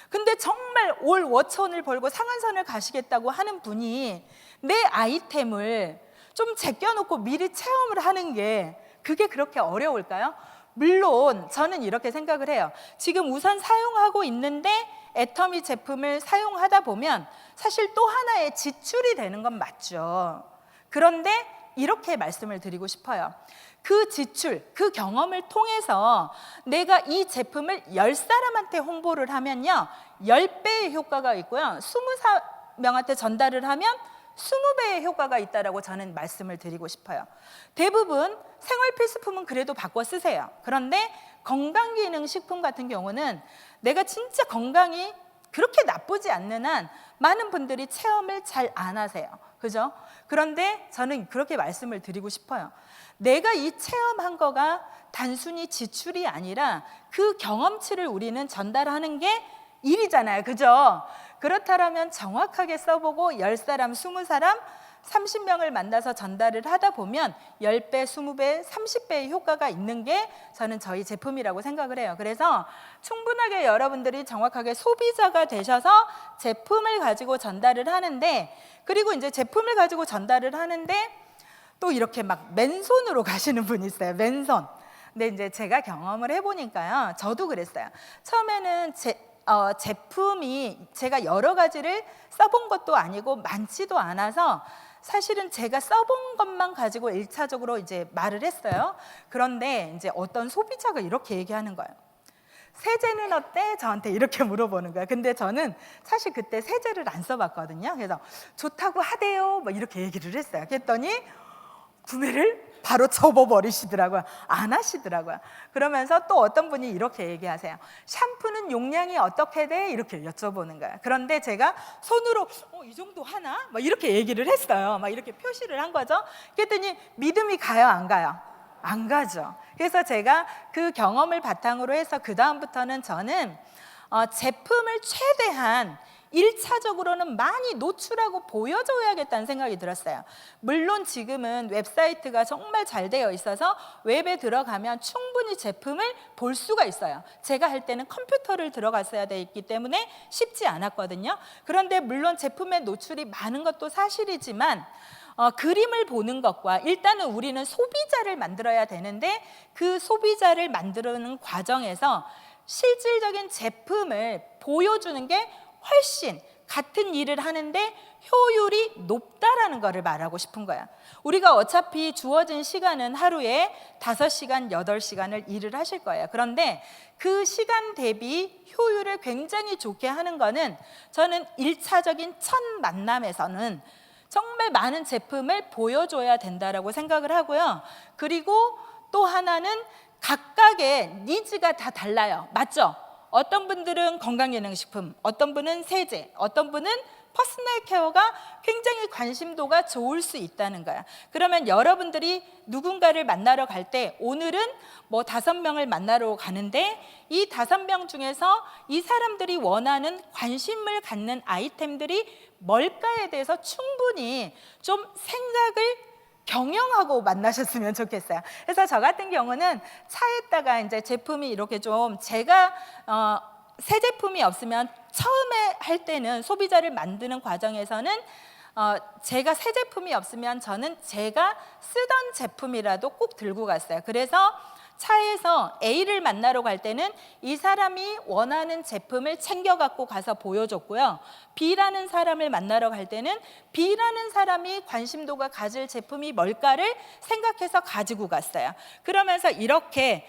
[SPEAKER 1] 근데 정말 올 워천을 벌고 상한선을 가시겠다고 하는 분이 내 아이템을 좀 제껴놓고 미리 체험을 하는 게 그게 그렇게 어려울까요? 물론 저는 이렇게 생각을 해요. 지금 우선 사용하고 있는데 애터미 제품을 사용하다 보면 사실 또 하나의 지출이 되는 건 맞죠. 그런데 이렇게 말씀을 드리고 싶어요. 그 지출, 그 경험을 통해서 내가 이 제품을 10사람한테 홍보를 하면요 10배의 효과가 있고요, 20명한테 전달을 하면 20배의 효과가 있다라고 저는 말씀을 드리고 싶어요. 대부분 생활 필수품은 그래도 바꿔 쓰세요. 그런데 건강기능식품 같은 경우는 내가 진짜 건강이 그렇게 나쁘지 않는 한 많은 분들이 체험을 잘 안 하세요, 그죠? 그런데 저는 그렇게 말씀을 드리고 싶어요. 내가 이 체험한 거가 단순히 지출이 아니라 그 경험치를 우리는 전달하는 게 일이잖아요, 그죠? 그렇다면 정확하게 써보고 10사람, 20사람, 30명을 만나서 전달을 하다 보면 10배, 20배, 30배의 효과가 있는 게 저는 저희 제품이라고 생각을 해요. 그래서 충분하게 여러분들이 정확하게 소비자가 되셔서 제품을 가지고 전달을 하는데, 그리고 이제 제품을 가지고 전달을 하는데 또 이렇게 막 맨손으로 가시는 분이 있어요, 맨손. 근데 이제 제가 경험을 해보니까요, 저도 그랬어요. 처음에는 제품이 제가 여러 가지를 써본 것도 아니고 많지도 않아서 사실은 제가 써본 것만 가지고 1차적으로 이제 말을 했어요. 그런데 이제 어떤 소비자가 이렇게 얘기하는 거예요. 세제는 어때? 저한테 이렇게 물어보는 거예요. 근데 저는 사실 그때 세제를 안 써봤거든요. 그래서 좋다고 하대요 뭐 이렇게 얘기를 했어요. 그랬더니 구매를 바로 접어버리시더라고요. 안 하시더라고요. 그러면서 또 어떤 분이 이렇게 얘기하세요. 샴푸는 용량이 어떻게 돼? 이렇게 여쭤보는 거예요. 그런데 제가 손으로 이 정도 하나? 막 이렇게 얘기를 했어요. 막 이렇게 표시를 한 거죠. 그랬더니 믿음이 가요, 안 가요? 안 가죠. 그래서 제가 그 경험을 바탕으로 해서 그 다음부터는 저는 제품을 최대한 1차적으로는 많이 노출하고 보여줘야겠다는 생각이 들었어요. 물론 지금은 웹사이트가 정말 잘 되어 있어서 웹에 들어가면 충분히 제품을 볼 수가 있어요. 제가 할 때는 컴퓨터를 들어갔어야 돼 있기 때문에 쉽지 않았거든요. 그런데 물론 제품의 노출이 많은 것도 사실이지만 그림을 보는 것과 일단은 우리는 소비자를 만들어야 되는데 그 소비자를 만드는 과정에서 실질적인 제품을 보여주는 게 훨씬 같은 일을 하는데 효율이 높다라는 것을 말하고 싶은 거야. 우리가 어차피 주어진 시간은 하루에 5시간, 8시간을 일을 하실 거예요. 그런데 그 시간 대비 효율을 굉장히 좋게 하는 거는 저는 1차적인 첫 만남에서는 정말 많은 제품을 보여줘야 된다라고 생각을 하고요. 그리고 또 하나는 각각의 니즈가 다 달라요. 맞죠? 어떤 분들은 건강기능식품, 어떤 분은 세제, 어떤 분은 퍼스널 케어가 굉장히 관심도가 좋을 수 있다는 거야. 그러면 여러분들이 누군가를 만나러 갈 때 오늘은 뭐 5명을 만나러 가는데 이 5명 중에서 이 사람들이 원하는 관심을 갖는 아이템들이 뭘까에 대해서 충분히 좀 생각을 경영하고 만나셨으면 좋겠어요. 그래서 저 같은 경우는 차에다가 이제 제품이 이렇게 좀 제가 새 제품이 없으면 처음에 할 때는 소비자를 만드는 과정에서는 제가 새 제품이 없으면 저는 제가 쓰던 제품이라도 꼭 들고 갔어요. 그래서 차에서 A를 만나러 갈 때는 이 사람이 원하는 제품을 챙겨 갖고 가서 보여줬고요. B라는 사람을 만나러 갈 때는 B라는 사람이 관심도가 가질 제품이 뭘까를 생각해서 가지고 갔어요. 그러면서 이렇게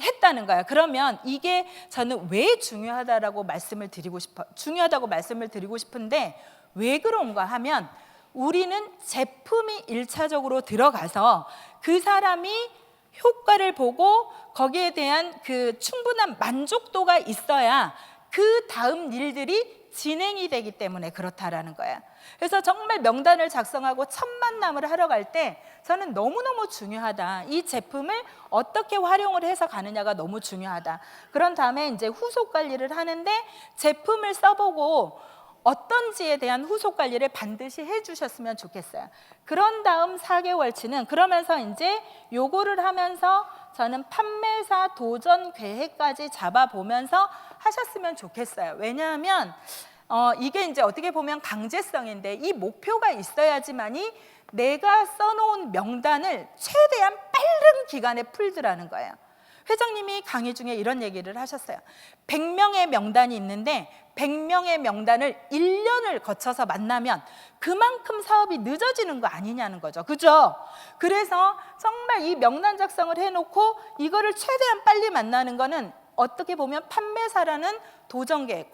[SPEAKER 1] 했다는 거예요. 그러면 이게 저는 왜 중요하다고 말씀을 드리고 싶은데 왜 그런가 하면 우리는 제품이 1차적으로 들어가서 그 사람이 효과를 보고 거기에 대한 그 충분한 만족도가 있어야 그 다음 일들이 진행이 되기 때문에 그렇다라는 거야. 그래서 정말 명단을 작성하고 첫 만남을 하러 갈 때 저는 너무너무 중요하다. 이 제품을 어떻게 활용을 해서 가느냐가 너무 중요하다. 그런 다음에 이제 후속 관리를 하는데 제품을 써보고 어떤지에 대한 후속 관리를 반드시 해주셨으면 좋겠어요. 그런 다음 4개월치는 그러면서 이제 요거를 하면서 저는 판매사 도전 계획까지 잡아보면서 하셨으면 좋겠어요. 왜냐하면 이게 이제 어떻게 보면 강제성인데 이 목표가 있어야지만이 내가 써놓은 명단을 최대한 빠른 기간에 풀더라는 거예요. 회장님이 강의 중에 이런 얘기를 하셨어요. 100명의 명단이 있는데 100명의 명단을 1년을 거쳐서 만나면 그만큼 사업이 늦어지는 거 아니냐는 거죠. 그죠? 그래서 정말 이 명단 작성을 해놓고 이거를 최대한 빨리 만나는 거는 어떻게 보면 판매사라는 도전계,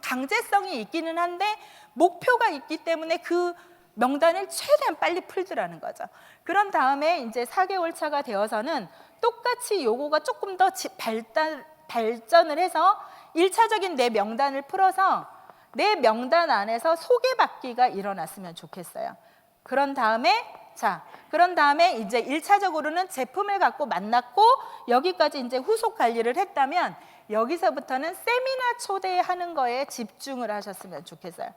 [SPEAKER 1] 강제성이 있기는 한데 목표가 있기 때문에 그 명단을 최대한 빨리 풀더라는 거죠. 그런 다음에 이제 4개월 차가 되어서는 똑같이 요거가 조금 더 발전을 해서 1차적인 내 명단을 풀어서 내 명단 안에서 소개받기가 일어났으면 좋겠어요. 그런 다음에 이제 1차적으로는 제품을 갖고 만났고 여기까지 이제 후속 관리를 했다면 여기서부터는 세미나 초대하는 거에 집중을 하셨으면 좋겠어요.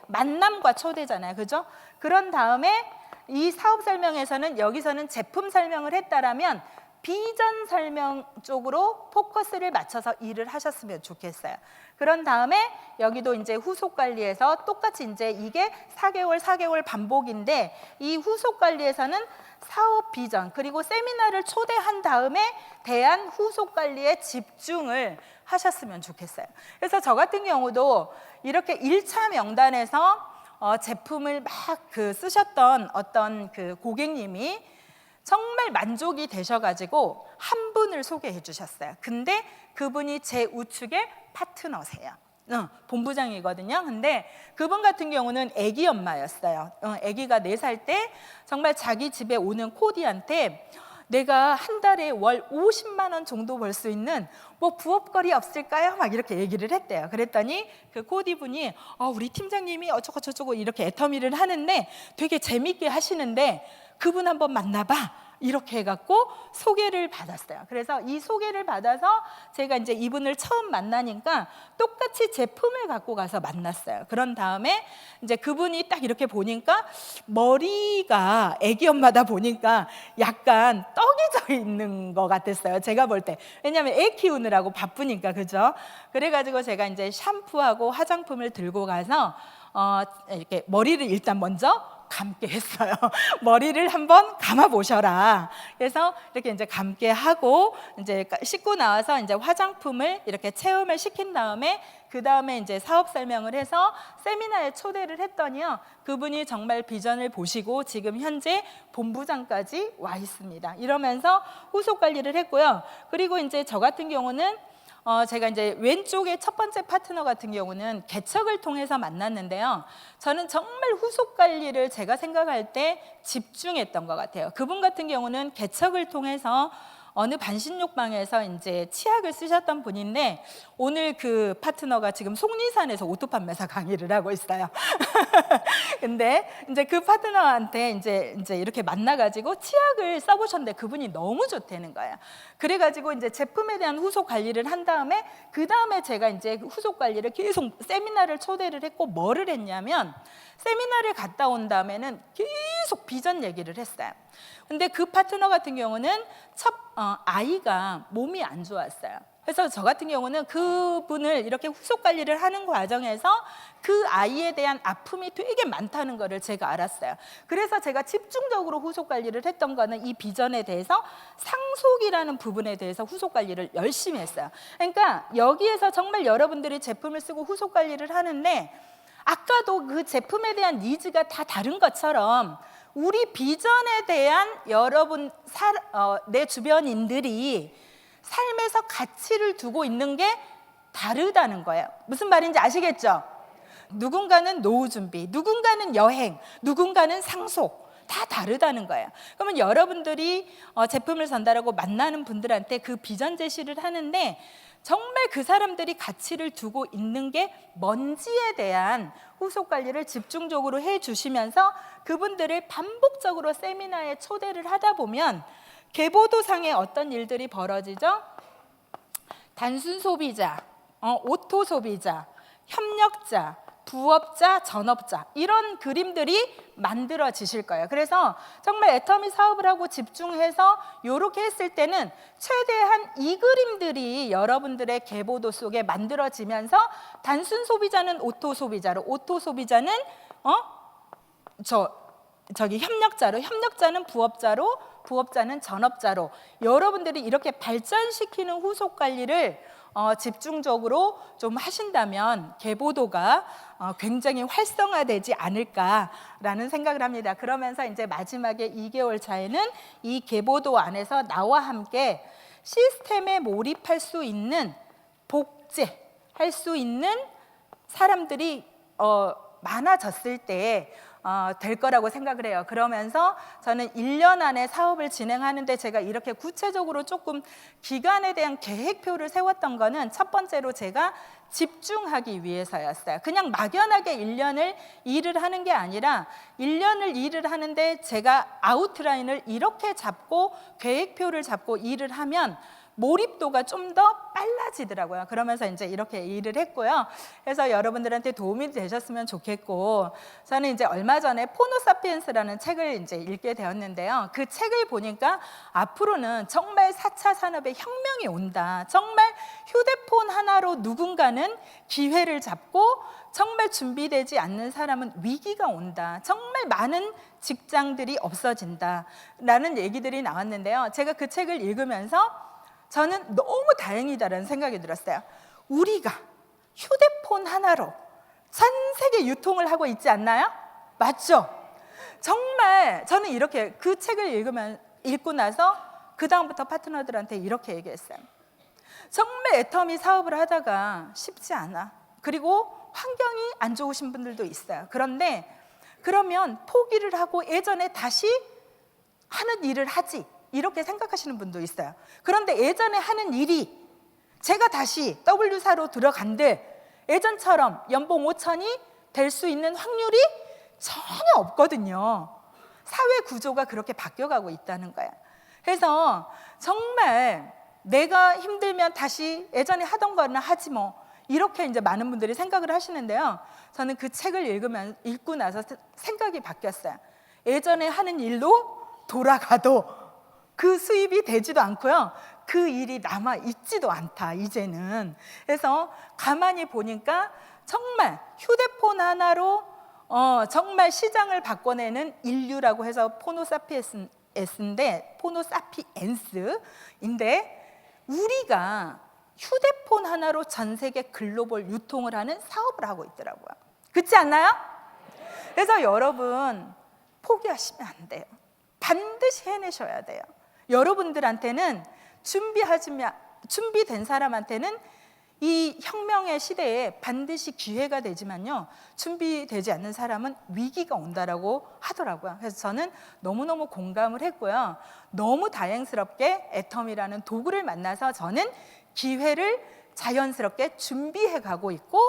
[SPEAKER 1] 만남과 초대잖아요. 그죠? 그런 다음에 이 사업 설명에서는 여기서는 제품 설명을 했다라면 비전 설명 쪽으로 포커스를 맞춰서 일을 하셨으면 좋겠어요. 그런 다음에 여기도 이제 후속 관리에서 똑같이 이제 이게 4개월 반복인데 이 후속 관리에서는 사업 비전 그리고 세미나를 초대한 다음에 대한 후속 관리에 집중을 하셨으면 좋겠어요. 그래서 저 같은 경우도 이렇게 1차 명단에서 제품을 막 쓰셨던 어떤 그 고객님이 정말 만족이 되셔가지고 한 분을 소개해 주셨어요. 근데 그분이 제 우측의 파트너세요. 본부장이거든요. 근데 그분 같은 경우는 아기 엄마였어요. 아기가 4살 때 정말 자기 집에 오는 코디한테 내가 한 달에 월 50만 원 정도 벌 수 있는 뭐 부업거리 없을까요? 막 이렇게 얘기를 했대요. 그랬더니 그 코디분이 우리 팀장님이 어쩌고 저쩌고 이렇게 애터미를 하는데 되게 재밌게 하시는데 그분 한번 만나봐 이렇게 해갖고 소개를 받았어요. 그래서 이 소개를 받아서 제가 이제 이분을 처음 만나니까 똑같이 제품을 갖고 가서 만났어요. 그런 다음에 이제 그분이 딱 이렇게 보니까 머리가 애기 엄마다 보니까 약간 떡이 져 있는 것 같았어요. 제가 볼 때. 왜냐하면 애 키우느라고 바쁘니까, 그죠? 그래가지고 제가 이제 샴푸하고 화장품을 들고 가서 이렇게 머리를 일단 먼저 감게 했어요. 머리를 한번 감아 보셔라. 그래서 이렇게 이제 감게 하고 이제 씻고 나와서 이제 화장품을 이렇게 체험을 시킨 다음에 그 다음에 이제 사업 설명을 해서 세미나에 초대를 했더니요, 그분이 정말 비전을 보시고 지금 현재 본부장까지 와 있습니다. 이러면서 후속 관리를 했고요. 그리고 이제 저 같은 경우는 제가 이제 왼쪽에 첫 번째 파트너 같은 경우는 개척을 통해서 만났는데요. 저는 정말 후속 관리를 제가 생각할 때 집중했던 것 같아요. 그분 같은 경우는 개척을 통해서 어느 반신욕방에서 이제 치약을 쓰셨던 분인데 오늘 그 파트너가 지금 속리산에서 오토 판매사 강의를 하고 있어요. 근데 이제 그 파트너한테 이제 이렇게 만나가지고 치약을 써보셨는데 그분이 너무 좋다는 거예요. 그래가지고 이제 제품에 대한 후속 관리를 한 다음에 그 다음에 제가 이제 후속 관리를 계속 세미나를 초대를 했고 뭐를 했냐면 세미나를 갔다 온 다음에는 계속 비전 얘기를 했어요. 근데 그 파트너 같은 경우는 아이가 몸이 안 좋았어요. 그래서 저 같은 경우는 그분을 이렇게 후속 관리를 하는 과정에서 그 아이에 대한 아픔이 되게 많다는 거를 제가 알았어요. 그래서 제가 집중적으로 후속 관리를 했던 거는 이 비전에 대해서 상속이라는 부분에 대해서 후속 관리를 열심히 했어요. 그러니까 여기에서 정말 여러분들이 제품을 쓰고 후속 관리를 하는데 아까도 그 제품에 대한 니즈가 다 다른 것처럼 우리 비전에 대한 여러분 내 주변인들이 삶에서 가치를 두고 있는 게 다르다는 거예요. 무슨 말인지 아시겠죠? 누군가는 노후 준비, 누군가는 여행, 누군가는 상속, 다 다르다는 거예요. 그러면 여러분들이 제품을 전달하고 만나는 분들한테 그 비전 제시를 하는데 정말 그 사람들이 가치를 두고 있는 게 뭔지에 대한 후속 관리를 집중적으로 해주시면서 그분들을 반복적으로 세미나에 초대를 하다 보면 계보도상에 어떤 일들이 벌어지죠? 단순 소비자, 오토 소비자, 협력자, 부업자, 전업자 이런 그림들이 만들어지실 거예요. 그래서 정말 애터미 사업을 하고 집중해서 이렇게 했을 때는 최대한 이 그림들이 여러분들의 계보도 속에 만들어지면서 단순 소비자는 오토 소비자로, 오토 소비자는 저기 협력자로, 협력자는 부업자로, 부업자는 전업자로 여러분들이 이렇게 발전시키는 후속 관리를 집중적으로 좀 하신다면 계보도가 굉장히 활성화되지 않을까라는 생각을 합니다. 그러면서 이제 마지막에 2개월 차에는 이 계보도 안에서 나와 함께 시스템에 몰입할 수 있는 복제할 수 있는 사람들이 많아졌을 때 될 거라고 생각을 해요. 그러면서 저는 1년 안에 사업을 진행하는데 제가 이렇게 구체적으로 조금 기간에 대한 계획표를 세웠던 거는 첫 번째로 제가 집중하기 위해서였어요. 그냥 막연하게 1년을 일을 하는 게 아니라 1년을 일을 하는데 제가 아웃라인을 이렇게 잡고 계획표를 잡고 일을 하면 몰입도가 좀 더 빨라지더라고요. 그러면서 이제 이렇게 일을 했고요. 그래서 여러분들한테 도움이 되셨으면 좋겠고, 저는 이제 얼마 전에 포노사피엔스라는 책을 이제 읽게 되었는데요. 그 책을 보니까 앞으로는 정말 4차 산업의 혁명이 온다. 정말 휴대폰 하나로 누군가는 기회를 잡고 정말 준비되지 않는 사람은 위기가 온다. 정말 많은 직장들이 없어진다. 라는 얘기들이 나왔는데요. 제가 그 책을 읽으면서 저는 너무 다행이다라는 생각이 들었어요. 우리가 휴대폰 하나로 전 세계 유통을 하고 있지 않나요? 맞죠? 정말 저는 이렇게 그 책을 읽고 나서 그 다음부터 파트너들한테 이렇게 얘기했어요. 정말 애터미 사업을 하다가 쉽지 않아. 그리고 환경이 안 좋으신 분들도 있어요. 그런데 그러면 포기를 하고 예전에 다시 하는 일을 하지. 이렇게 생각하시는 분도 있어요. 그런데 예전에 하는 일이 제가 다시 W사로 들어간들 예전처럼 연봉 5천이 될 수 있는 확률이 전혀 없거든요. 사회 구조가 그렇게 바뀌어가고 있다는 거예요. 그래서 정말 내가 힘들면 다시 예전에 하던 거는 하지 뭐, 이렇게 이제 많은 분들이 생각을 하시는데요. 저는 그 책을 읽고 나서 생각이 바뀌었어요. 예전에 하는 일로 돌아가도 그 수입이 되지도 않고요, 그 일이 남아 있지도 않다 이제는. 그래서 가만히 보니까 정말 휴대폰 하나로 정말 시장을 바꿔내는 인류라고 해서 포노사피엔스인데, 우리가 휴대폰 하나로 전 세계 글로벌 유통을 하는 사업을 하고 있더라고요. 그렇지 않나요? 그래서 여러분 포기하시면 안 돼요. 반드시 해내셔야 돼요. 여러분들한테는 준비된 사람한테는 이 혁명의 시대에 반드시 기회가 되지만요, 준비되지 않는 사람은 위기가 온다라고 하더라고요. 그래서 저는 너무너무 공감을 했고요. 너무 다행스럽게 애텀이라는 도구를 만나서 저는 기회를 자연스럽게 준비해 가고 있고,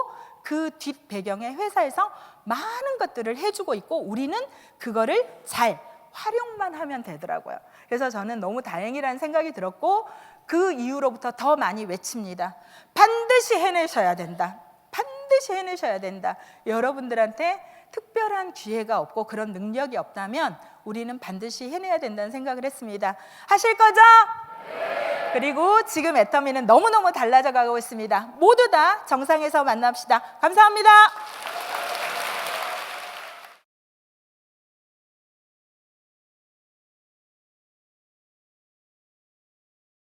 [SPEAKER 1] 그 뒷 배경에 회사에서 많은 것들을 해주고 있고, 우리는 그거를 잘 활용만 하면 되더라고요. 그래서 저는 너무 다행이라는 생각이 들었고, 그 이후로부터 더 많이 외칩니다. 반드시 해내셔야 된다. 반드시 해내셔야 된다. 여러분들한테 특별한 기회가 없고 그런 능력이 없다면 우리는 반드시 해내야 된다는 생각을 했습니다. 하실 거죠? 네. 그리고 지금 애터미는 너무너무 달라져 가고 있습니다. 모두 다 정상에서 만납시다. 감사합니다.